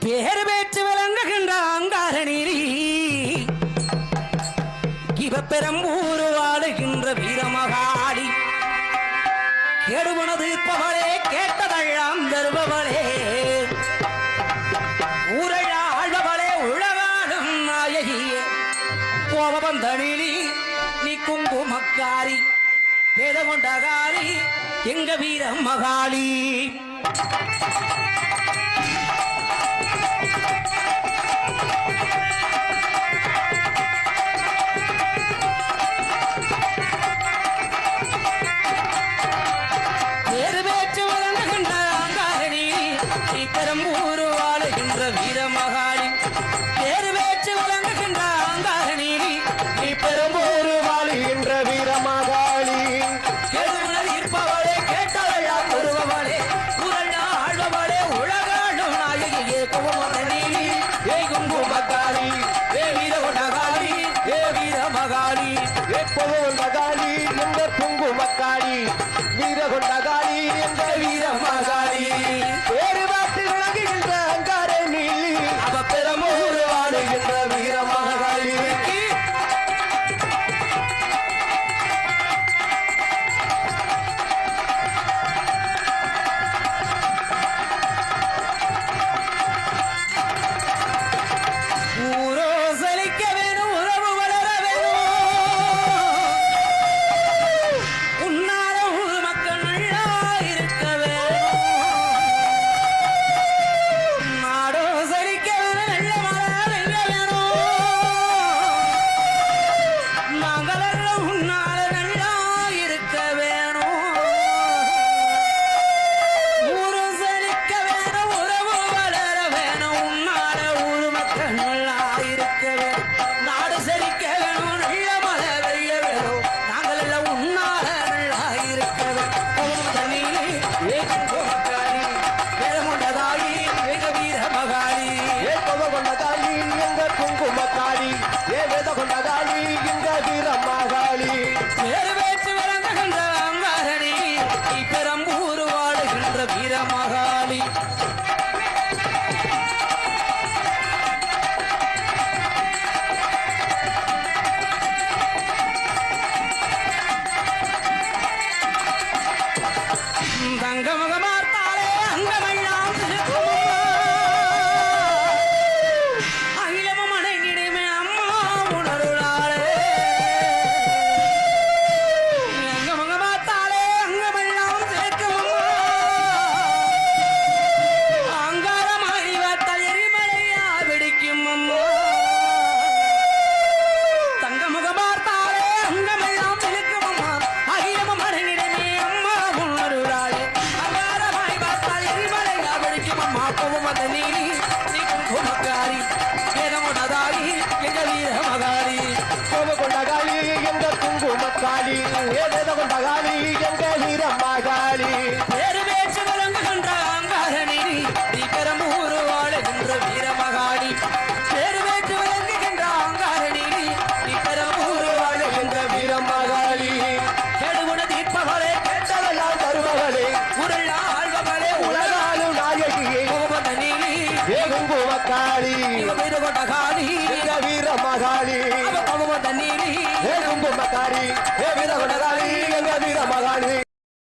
பேர் பேச்சு விளங்குகின்ற அங்காரணி இவப்பெரும்பூர் வாழுகின்ற வீரமகாளி கேடுவனது பவளே கேட்டதெல்லாம் தருபவளே ஊரழ ஆழ்பவளே உலகாடும் நாயகியே கோபந்தனிலி நீ குங்குமக்காரி வேத கொண்டகாரி எங்க வீரமகாளி வீரமகாளி பேரு வேற்று வழங்குகின்ற அங்காரணி நீ பெரும்பூர் வாழுகின்ற வீரமகாளி இருப்பவளே கேட்டவளா ஒருவளே குரல் ஆழ்பவளே உலகாடும் நாயகியே குங்குமக்காரி ஏ குங்குமக்காரி ஏ வீரமகாளி ஏ வீரமகாளி எப்போகாளி எந்த குங்குமக்காரி வீரகொண்டகாளி எந்த வீரமகாளி பேரு வாட்டி விளங்குகின்ற பெரும்பூர் வாழுகின்ற வீரமகாளி ஊரோ செழிக்க வேணும் உறவு வளர வேணும் உன்னால ஊர் மக்கள் நல்லா இருக்க வேணும் நாடோ செழிக்க பெரும்பூர் வாழுகின்ற வீரமகாளி தங்கமுகமார்த்தாலே அங்கமெல்லாம் அகிலமும் அடங்கிடுமே அம்மா உணருளாளே அங்கமுகமார்த்தாலே அங்கமெல்லாம் அங்காரமாய் வார்த்தால் எரிமலையா வெடிக்கும் அம்மா தங்கமுகமார்த்தாலே அங்கமெல்லாம் இருக்கும் அம்மா அகிலமும் அடங்கிடுமே அம்மா உணருளாளே குங்குமக்காரி வேதமுடதாயி எங்க வீரமகாளி கோபகொண்டகாளி எங்க குங்குமக்காளி வேதகொண்டகாளி எங்க வீரமகாளி பேரு பேச்சு வழங்குகின்ற அங்காரணி நீ பெரும்பூர் வாழுகின்ற வீரமகாளி பேரு பேச்சு வழங்குகின்ற அங்காரணி நீ பெரும்பூர் வாழுகின்ற வீரமகாளி கெடுகுண தீர்ப்பவளே கேட்டவெல்லாம் தருபவளே உருள் ஆழ்பவளே உலகாலும் நாயகியே குங்குமக்காரி வீரமகாளி வீரமகாளி குங்குமக்காரி